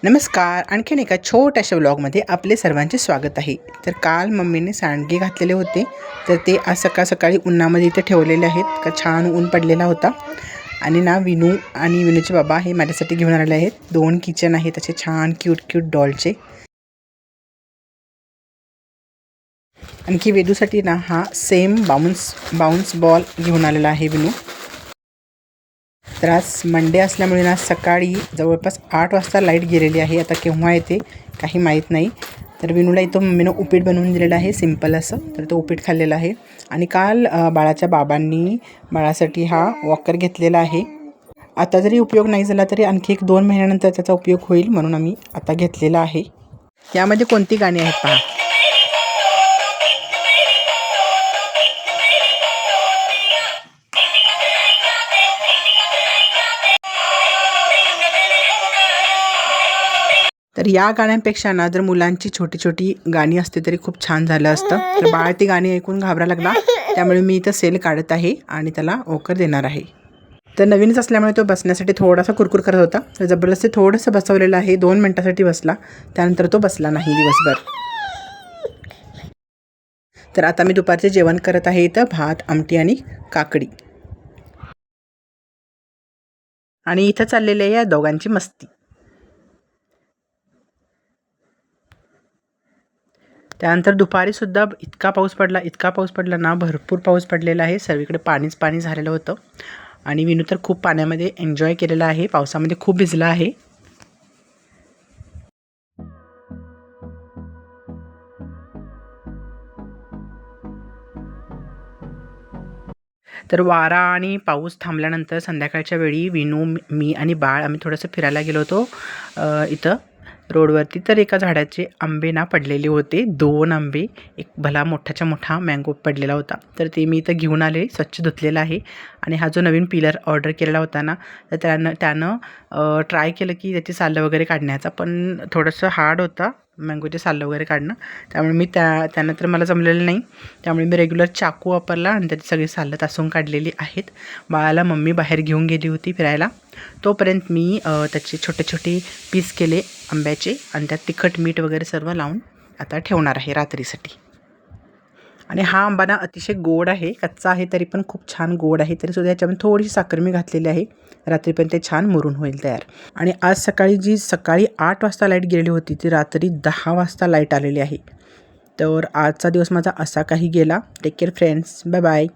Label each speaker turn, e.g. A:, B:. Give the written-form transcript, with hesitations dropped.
A: नमस्कार. आणखीन एका छोट्याशा व्लॉगमध्ये आपले सर्वांचे स्वागत आहे. तर काल मम्मीने सांडगे घातलेले होते, तर ते आज सकाळी उन्हामध्ये इथे ठेवलेले आहेत. का छान ऊन पडलेला होता. आणि ना विनू आणि विनूचे बाबा हे माझ्यासाठी घेऊन आलेले आहेत. 2 किचन आहेत असे छान क्यूट डॉलचे. आणखी वेदूसाठी ना हा सेम बाउन्स बॉल घेऊन आलेला आहे विनू. तर आज मंडे असल्यामुळे ना सकाळी जवळपास 8 वाजता लाईट गेलेली आहे. आता केव्हा येते काही माहीत नाही. तर विनूला इथं मम्मीनं उपीट बनवून दिलेलं आहे सिंपल असं. तर तो उपीट खाल्लेला आहे. आणि काल बाळाच्या बाबांनी बाळासाठी हा वॉकर घेतलेला आहे. आता जरी उपयोग नाही झाला तरी आणखी 1-2 महिन्यानंतर त्याचा उपयोग होईल म्हणून आम्ही आता घेतलेला आहे. यामध्ये कोणती गाणी आहेत पहा. तर या गाण्यांपेक्षा ना जर मुलांची छोटी गाणी असते तरी खूप छान झालं असतं. तर बाळ ती गाणी ऐकून घाबरायला लागला, त्यामुळे मी इथं सेल काढत आहे आणि त्याला वॉकर देणार आहे. तर नवीनच असल्यामुळे तो बसण्यासाठी थोडासा कुरकुर करत होता. तर जबरदस्ती थोडंसं बसवलेलं आहे. 2 मिनटासाठी बसला, त्यानंतर तो बसला नाही दिवसभर. तर आता मी दुपारचे जेवण करत आहे. इथं भात, आमटी आणि काकडी. आणि इथं चाललेली आहे या दोघांची मस्ती. त्यानंतर दुपारीसुद्धा इतका पाऊस पडला ना, भरपूर पाऊस पडलेला आहे. सर्वीकडे पाणी झालेलं होतं. आणि विनू तर खूप पाण्यामध्ये एन्जॉय केलेला आहे. पावसामध्ये खूप भिजला आहे. तर वारा आणि पाऊस थांबल्यानंतर संध्याकाळच्या वेळी विनू, मी आणि बाळ आम्ही थोडंसं फिरायला गेलो होतो इथं रोडवरती. तर एका झाडाचे आंबे ना पडलेले होते. 2 आंबे, एक भला मोठाच्या मोठा मँगो पडलेला होता. तर ते मी इथं घेऊन आले, स्वच्छ धुतलेला आहे. आणि हा जो नवीन पिलर ऑर्डर केलेला होता ना, तर त्यानं ट्राय केलं की त्याची सालं वगैरे काढण्याचा, पण थोडंसं हार्ड होता मँगोचे सालं वगैरे काढणं. त्यामुळे त्यानं तर मला जमलेलं नाही. त्यामुळे मी रेग्युलर चाकू वापरला आणि त्याची सगळी सालं तासून काढलेली आहेत. बाळाला मम्मी बाहेर घेऊन गेली होती फिरायला. तोपर्यंत मी त्याचे छोटे पीस केले आंब्याचे आणि त्यात तिखट मीठ वगैरे सर्व लावून आता ठेवणार आहे रात्रीसाठी. आणि हा आंबा ना अतिशय गोड आहे. कच्चा आहे तरी पण खूप छान गोड आहे. तरीसुद्धा याच्यामध्ये थोडीशी साखर मी घातलेली आहे. रात्रीपर्यंत ते छान मुरून होईल तयार. आणि आज सकाळी 8 वाजता लाईट गेलेली होती, ती रात्री 10 वाजता लाईट आलेली आहे. तर आजचा दिवस माझा असा काही गेला. Take care friends. Bye bye.